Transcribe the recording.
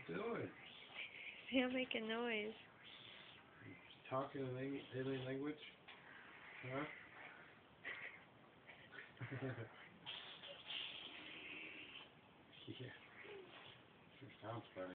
doing? He'll make a noise. Talking in alien language? Huh? Yeah. Sure sounds funny.